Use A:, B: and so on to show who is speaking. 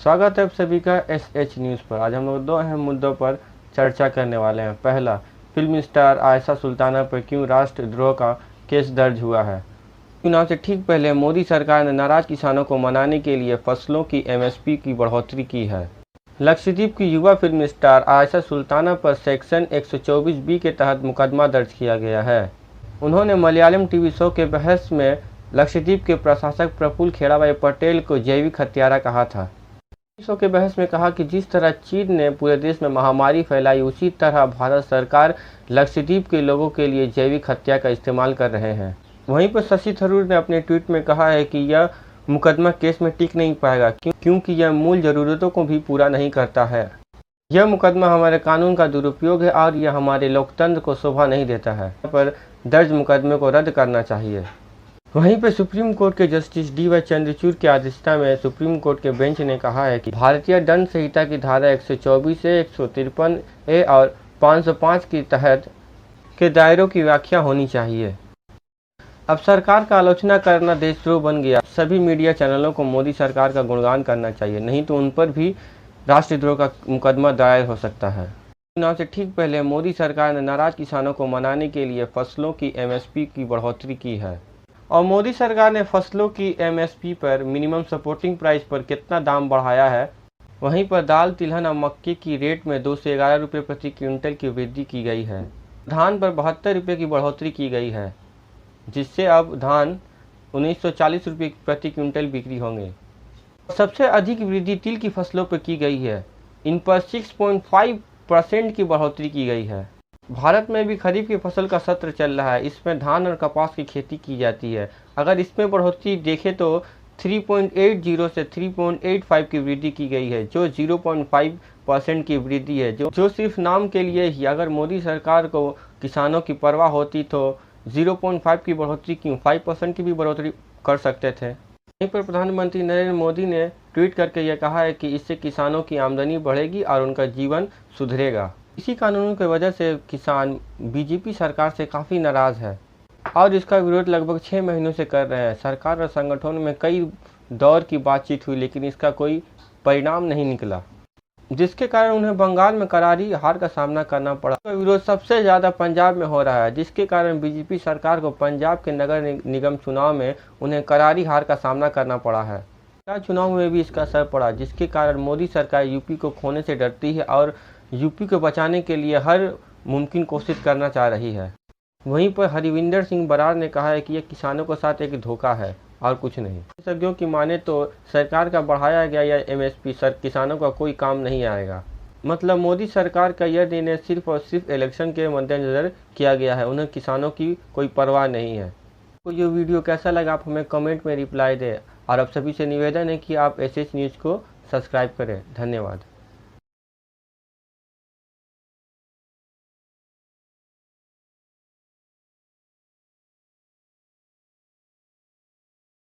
A: स्वागत है आप सभी का SH न्यूज़ पर। आज हम लोग दो अहम मुद्दों पर चर्चा करने वाले हैं। पहला, फिल्म स्टार आयशा सुल्ताना पर क्यों राष्ट्रद्रोह का केस दर्ज हुआ है। चुनाव से ठीक पहले मोदी सरकार ने नाराज किसानों को मनाने के लिए फसलों की MSP की बढ़ोतरी की है। लक्षद्वीप की युवा फिल्म स्टार आयशा सुल्ताना पर सेक्शन 124B के तहत मुकदमा दर्ज किया गया है। उन्होंने मलयालम टीवी शो के बहस में लक्षद्वीप के प्रशासक प्रफुल्ल खेड़ाभाई पटेल को जैविक हत्यारा कहा था। शो के बहस में कहा कि जिस तरह चीन ने पूरे देश में महामारी फैलाई, उसी तरह भारत सरकार लक्षद्वीप के लोगों के लिए जैविक हत्या का इस्तेमाल कर रहे हैं। वहीं पर शशि थरूर ने अपने ट्वीट में कहा है कि यह मुकदमा केस में टिक नहीं पाएगा क्योंकि यह मूल जरूरतों को भी पूरा नहीं करता है। यह मुकदमा हमारे कानून का दुरुपयोग है और यह हमारे लोकतंत्र को शोभा नहीं देता है। पर दर्ज मुकदमे को रद्द करना चाहिए। वहीं पर सुप्रीम कोर्ट के जस्टिस DY चंद्रचूड़ की अध्यक्षता में सुप्रीम कोर्ट के बेंच ने कहा है कि भारतीय दंड संहिता की धारा 124 से 153A और 505 के तहत के दायरों की व्याख्या होनी चाहिए। अब सरकार का आलोचना करना देशद्रोह बन गया। सभी मीडिया चैनलों को मोदी सरकार का गुणगान करना चाहिए, नहीं तो उन पर भी राष्ट्रद्रोह का मुकदमा दायर हो सकता है। चुनाव से ठीक पहले मोदी सरकार ने नाराज किसानों को मनाने के लिए फसलों की MSP की बढ़ोतरी की है। और मोदी सरकार ने फसलों की MSP पर मिनिमम सपोर्टिंग प्राइस पर कितना दाम बढ़ाया है। वहीं पर दाल, तिलहन और मक्के की रेट में 2 से 11 रुपये प्रति क्विंटल की वृद्धि की गई है। धान पर 72 रुपये की बढ़ोतरी की गई है, जिससे अब धान 1940 रुपये प्रति क्विंटल बिक्री होंगे। सबसे अधिक वृद्धि तिल की फसलों पर की गई है। इन पर 6.5% की बढ़ोतरी की गई है। भारत में भी खरीफ की फसल का सत्र चल रहा है। इसमें धान और कपास की खेती की जाती है। अगर इसमें बढ़ोतरी देखें तो 3.80 से 3.85 की वृद्धि की गई है, जो 0.5% की वृद्धि है, जो सिर्फ नाम के लिए ही। अगर मोदी सरकार को किसानों की परवाह होती तो 0.5 की बढ़ोतरी क्यों, 5% की भी बढ़ोतरी कर सकते थे। वहीं पर प्रधानमंत्री नरेंद्र मोदी ने ट्वीट करके यह कहा है कि इससे किसानों की आमदनी बढ़ेगी और उनका जीवन सुधरेगा। इसी कानून की वजह से किसान BJP सरकार से काफ़ी नाराज़ है और इसका विरोध लगभग 6 महीनों से कर रहे हैं। सरकार और संगठनों में कई दौर की बातचीत हुई, लेकिन इसका कोई परिणाम नहीं निकला, जिसके कारण उन्हें बंगाल में करारी हार का सामना करना पड़ा। विरोध सबसे ज़्यादा पंजाब में हो रहा है, जिसके कारण BJP सरकार को पंजाब के नगर निगम चुनाव में उन्हें करारी हार का सामना करना पड़ा है। चुनाव में भी इसका असर पड़ा, जिसके कारण मोदी सरकार UP को खोने से डरती है और UP को बचाने के लिए हर मुमकिन कोशिश करना चाह रही है। वहीं पर हरविंदर सिंह बरार ने कहा है कि यह किसानों के साथ एक धोखा है और कुछ नहीं। विशेषज्ञों की माने तो सरकार का बढ़ाया गया यह MSP किसानों का कोई काम नहीं आएगा। मतलब मोदी सरकार का यह निर्णय सिर्फ और सिर्फ इलेक्शन के मद्देनजर किया गया है। उन्हें किसानों की कोई परवाह नहीं है। तो ये वीडियो कैसा लगा आप हमें कमेंट में रिप्लाई दें और आप सभी से निवेदन है कि आप SH न्यूज़ को सब्सक्राइब करें। धन्यवाद।